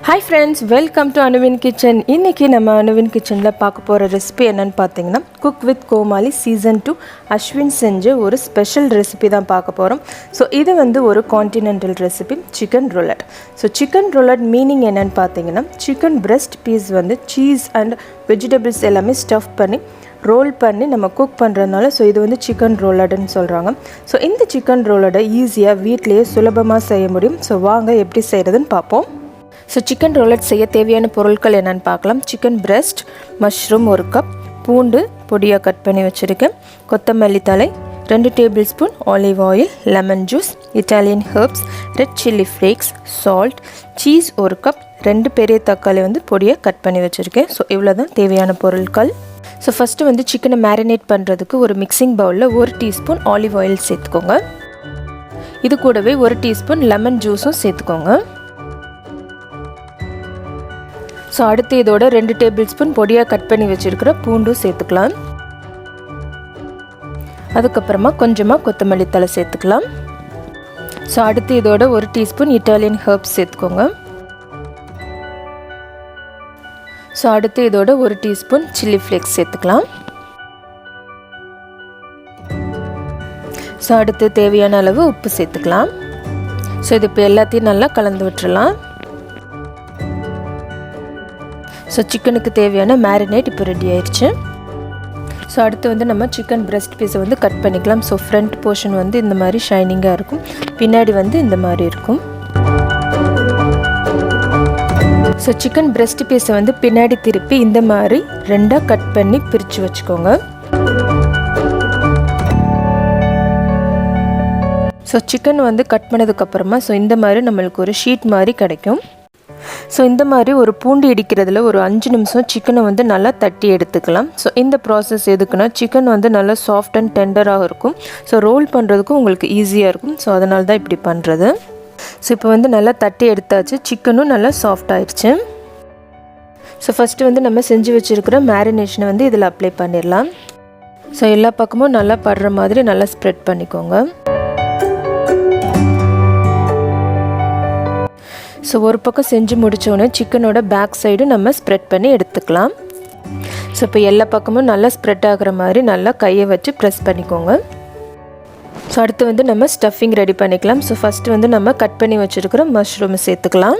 Hi friends, welcome to Ashwin Kitchen. இன்னைக்கு நம்ம Ashwin Kitchenல பார்க்க போற ரெசிபி என்னன்னு பாத்தீங்கன்னா Cook with Comali season 2 Ashwin செஞ்ச ஒரு ஸ்பெஷல் ரெசிபி தான் பார்க்க போறோம். சோ இது வந்து ஒரு continental recipe chicken roulade. So chicken roulade meaning என்னன்னு பாத்தீங்கன்னா chicken breast piece வந்து cheese and vegetables எல்லாமே ஸ்டஃப் பண்ணி ரோல் பண்ணி நம்ம குக் பண்றதனால சோ இது வந்து chicken roulade ன்னு சொல்றாங்க. சோ இந்த chicken roulade ஈஸியா வீட்லயே சுலபமா செய்ய முடியும். சோ வாங்க எப்படி செய்யறதுன்னு பாப்போம். So chicken roulade செய்ய தேவையான பொருட்கள் என்னன்னு பார்க்கலாம். chicken breast, mushroom 1 கப், பூண்டு பொடியா கட் பண்ணி வச்சிருக்கேன், கொத்தமல்லி தழை 2 tablespoon, olive oil, lemon juice, Italian herbs, red chili flakes, salt, cheese 1 cup, 2 பெரிய தக்காளி வந்து பொடியா கட் பண்ணி வச்சிருக்கேன். சோ இவ்வளவுதான் தேவையான பொருட்கள். சோ ஃபர்ஸ்ட் வந்து chicken மேரினேட் பண்றதுக்கு ஒரு மிக்சிங் பவுல்ல 1 டீஸ்பூன் olive oil சேர்த்துக்கோங்க. இது கூடவே 1 டீஸ்பூன் லெமன் ஜூஸும் சேர்த்துக்கோங்க. சோ அடுத்து இதோட 2 டேபிள்ஸ்பூன் பொடியா கட் பண்ணி வச்சிருக்கிற பூண்டு சேர்த்துக்கலாம். அதுக்கு அப்புறமா கொஞ்சமா கொத்தமல்லி தழை சேர்த்துக்கலாம். சோ அடுத்து இதோட 1 டீஸ்பூன் Italian herbs சேர்த்துக்கோங்க. சோ அடுத்து இதோட 1 டீஸ்பூன் Chili Flakes சேர்த்துக்கலாம். சோ அடுத்து தேவையான அளவு உப்பு சேர்த்துக்கலாம். சோ இது இப்போ எல்லாத்தையும் நல்லா கலந்து விட்டுறலாம். ஸோ சிக்கனுக்கு தேவையான மேரினேட் இப்போ ரெடி ஆயிடுச்சு. ஸோ அடுத்து வந்து நம்ம சிக்கன் பிரெஸ்ட் பீஸை வந்து கட் பண்ணிக்கலாம். ஸோ ஃப்ரண்ட் போர்ஷன் வந்து இந்த மாதிரி ஷைனிங்காக இருக்கும், பின்னாடி வந்து இந்த மாதிரி இருக்கும். ஸோ சிக்கன் பிரெஸ்ட் பீஸை வந்து பின்னாடி திருப்பி இந்த மாதிரி 2ஆக கட் பண்ணி பிரித்து வச்சுக்கோங்க. ஸோ சிக்கன் வந்து கட் பண்ணதுக்கப்புறமா ஸோ இந்த மாதிரி நம்மளுக்கு ஒரு ஷீட் மாதிரி கிடைக்கும். ஸோ இந்த மாதிரி ஒரு பூண்டு இடிக்கிறதுல ஒரு 5 நிமிஷம் சிக்கனை வந்து நல்லா தட்டி எடுத்துக்கலாம். ஸோ இந்த ப்ராசஸ் எதுக்குன்னா சிக்கன் வந்து நல்லா சாஃப்ட் அண்ட் டெண்டராக இருக்கும். ஸோ ரோல் பண்ணுறதுக்கும் உங்களுக்கு ஈஸியாக இருக்கும். ஸோ அதனால தான் இப்படி பண்ணுறது. ஸோ இப்போ வந்து நல்லா தட்டி எடுத்தாச்சு, சிக்கனும் நல்லா சாஃப்ட் ஆயிடுச்சு. ஸோ ஃபஸ்ட்டு வந்து நம்ம செஞ்சு வச்சுருக்கிற மேரினேஷனை வந்து இதில் அப்ளை பண்ணிடலாம். ஸோ எல்லா பக்கமும் நல்லா படுற மாதிரி நல்லா ஸ்ப்ரெட் பண்ணிக்கோங்க. ஸோ ஒரு பக்கம் செஞ்சு முடித்தோடனே சிக்கனோட பேக் சைடு நம்ம ஸ்ப்ரெட் பண்ணி எடுத்துக்கலாம். ஸோ இப்போ எல்லா பக்கமும் நல்லா ஸ்ப்ரெட் ஆகிற மாதிரி நல்லா கையை வச்சு ப்ரெஸ் பண்ணிக்கோங்க. ஸோ அடுத்து வந்து நம்ம ஸ்டஃபிங் ரெடி பண்ணிக்கலாம். ஸோ ஃபஸ்ட்டு வந்து நம்ம கட் பண்ணி வச்சுருக்கிற மஷ்ரூம் சேர்த்துக்கலாம்.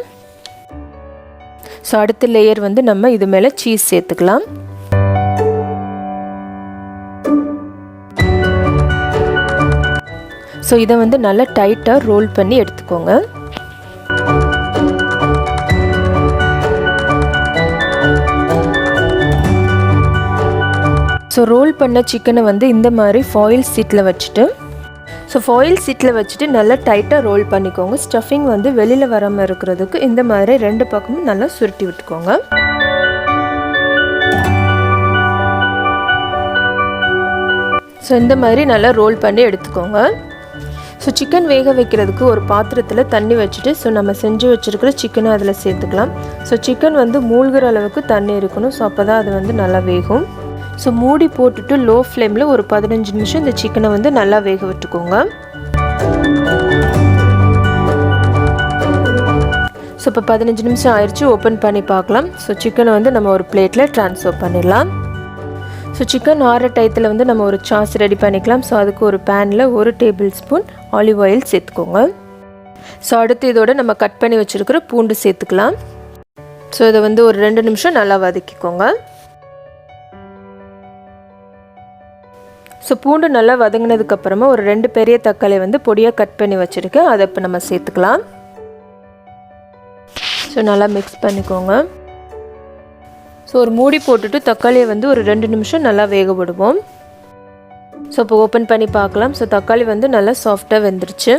ஸோ அடுத்த லேயர் வந்து நம்ம இது மேலே சீஸ் சேர்த்துக்கலாம். ஸோ இதை வந்து நல்லா டைட்டாக ரோல் பண்ணி எடுத்துக்கோங்க. ஸோ ரோல் பண்ண சிக்கனை வந்து இந்த மாதிரி ஃபாயில் சீட்டில் வச்சுட்டு நல்லா டைட்டாக ரோல் பண்ணிக்கோங்க. ஸ்டஃபிங் வந்து வெளியில் வராமல் இருக்கிறதுக்கு இந்த மாதிரி 2 பக்கமும் நல்லா சுருட்டி விட்டுக்கோங்க. ஸோ இந்த மாதிரி நல்லா ரோல் பண்ணி எடுத்துக்கோங்க. ஸோ சிக்கன் வேக வைக்கிறதுக்கு ஒரு பாத்திரத்தில் தண்ணி வச்சுட்டு ஸோ நம்ம செஞ்சு வச்சுருக்கிற சிக்கனை அதில் சேர்த்துக்கலாம். ஸோ சிக்கன் வந்து மூழ்கிற அளவுக்கு தண்ணி இருக்கணும். ஸோ அப்போ தான் அது வந்து நல்லா வேகும். ஸோ மூடி போட்டுட்டு லோ ஃப்ளேமில் ஒரு 15 நிமிஷம் இந்த சிக்கனை வந்து நல்லா வேக விட்டுக்கோங்க. ஸோ இப்போ 15 நிமிஷம் ஆயிடுச்சு, ஓப்பன் பண்ணி பார்க்கலாம். ஸோ சிக்கனை வந்து நம்ம ஒரு பிளேட்டில் ட்ரான்ஸ்ஃபர் பண்ணிடலாம். ஸோ சிக்கன் ஆற டயத்தில் வந்து நம்ம ஒரு சாஸ் ரெடி பண்ணிக்கலாம். ஸோ அதுக்கு ஒரு பேனில் 1 டேபிள்ஸ்பூன் ஆலிவ் ஆயில் சேர்த்துக்கோங்க. ஸோ அடுத்து இதோட நம்ம கட் பண்ணி வச்சுருக்கிற பூண்டு சேர்த்துக்கலாம். ஸோ இதை வந்து ஒரு 2 நிமிஷம் நல்லா வதக்கிக்கோங்க. ஸோ பூண்டு நல்லா வதங்கினதுக்கப்புறமா ஒரு 2 பெரிய தக்காளி வந்து பொடியாக கட் பண்ணி வச்சுருக்கேன், அதை இப்போ நம்ம சேர்த்துக்கலாம். ஸோ நல்லா மிக்ஸ் பண்ணிக்கோங்க. ஸோ ஒரு மூடி போட்டுட்டு தக்காளியை வந்து ஒரு 2 நிமிஷம் நல்லா வேக விடுவோம். ஸோ இப்போ ஓப்பன் பண்ணி பார்க்கலாம். ஸோ தக்காளி வந்து நல்லா சாஃப்டாக வெந்துருச்சு.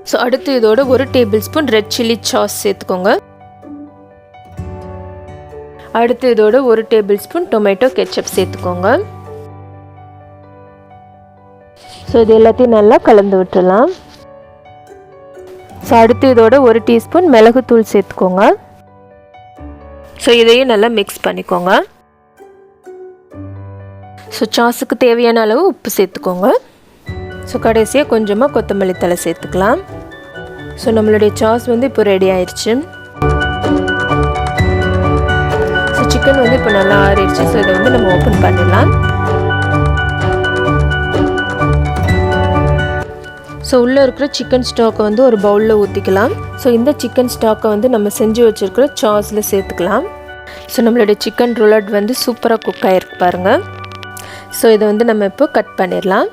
ஸோ அடுத்து இதோட 1 டேபிள்ஸ்பூன் ரெட் சில்லி சாஸ் சேர்த்துக்கோங்க. அடுத்து இதோட 1 டேபிள்ஸ்பூன் டொமேட்டோ கெச்சப் சேர்த்துக்கோங்க. ஸோ இது எல்லாத்தையும் நல்லா கலந்து விட்டுடலாம். ஸோ அடுத்து இதோட 1 டீஸ்பூன் மிளகுத்தூள் சேர்த்துக்கோங்க. ஸோ இதையும் நல்லா மிக்ஸ் பண்ணிக்கோங்க. ஸோ சாஸுக்கு தேவையான அளவு உப்பு சேர்த்துக்கோங்க. ஸோ கடைசியாக கொஞ்சமாக கொத்தமல்லி தழை சேர்த்துக்கலாம். ஸோ நம்மளுடைய சாஸ் வந்து இப்போ ரெடி ஆயிடுச்சு. சிக்கன் வந்து இப்போ நல்லா ஆறிடுச்சு. ஸோ இதை வந்து நம்ம ஓப்பன் பண்ணிடலாம். ஸோ உள்ளே இருக்கிற சிக்கன் ஸ்டாக்கை வந்து ஒரு பவுலில் ஊற்றிக்கலாம். ஸோ இந்த சிக்கன் ஸ்டாக்கை வந்து நம்ம செஞ்சு வச்சுருக்கிற சாஸில் சேர்த்துக்கலாம். ஸோ நம்மளுடைய சிக்கன் ரோலட் வந்து சூப்பராக குக் ஆகிருக்கு பாருங்கள். ஸோ இதை வந்து நம்ம இப்போ கட் பண்ணிடலாம்.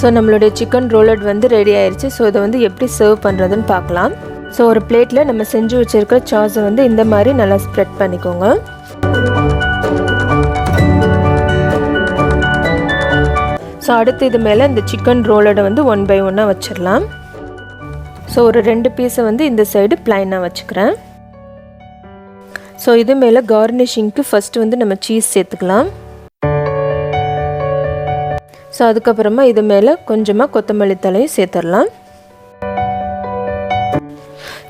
ஸோ நம்மளுடைய சிக்கன் ரோலட் வந்து ரெடி ஆயிடுச்சு. ஸோ இதை வந்து எப்படி சர்வ் பண்ணுறதுன்னு பார்க்கலாம். ஸோ ஒரு பிளேட்டில் நம்ம செஞ்சு வச்சுருக்கிற சாஸை வந்து இந்த மாதிரி நல்லா ஸ்ப்ரெட் பண்ணிக்கோங்க. ஸோ அடுத்து இது மேலே இந்த சிக்கன் ரோலோட வந்து 1 by 1 வச்சிடலாம். ஸோ ஒரு 2 பீஸை வந்து இந்த சைடு ப்ளைனாக வச்சுக்கிறேன். ஸோ இது மேலே கார்னிஷிங்க்கு ஃபஸ்ட்டு வந்து நம்ம சீஸ் சேர்த்துக்கலாம். ஸோ அதுக்கப்புறமா இது மேலே கொஞ்சமாக கொத்தமல்லி தலையும் சேர்த்துடலாம்.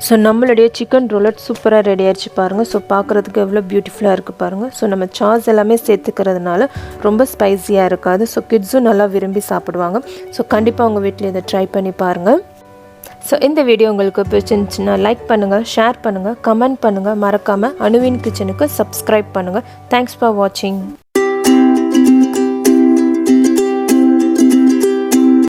ஸோ நம்மளுடைய சிக்கன் ரோலட் சூப்பராக ரெடி ஆகிடுச்சு பாருங்கள். ஸோ பார்க்குறதுக்கு எவ்வளோ பியூட்டிஃபுல்லாக இருக்குது பாருங்கள். ஸோ நம்ம சாஸ் எல்லாமே சேர்த்துக்கிறதுனால ரொம்ப ஸ்பைஸியாக இருக்காது. ஸோ கிட்ஸும் நல்லா விரும்பி சாப்பிடுவாங்க. ஸோ கண்டிப்பாக உங்கள் வீட்டில் இதை ட்ரை பண்ணி பாருங்கள். ஸோ இந்த வீடியோ உங்களுக்கு பிடிச்சிருந்துச்சுன்னா லைக் பண்ணுங்கள், ஷேர் பண்ணுங்கள், கமெண்ட் பண்ணுங்கள். மறக்காமல் அனுவின் கிச்சனுக்கு சப்ஸ்கிரைப் பண்ணுங்கள். தேங்க்ஸ் ஃபார் வாட்சிங்.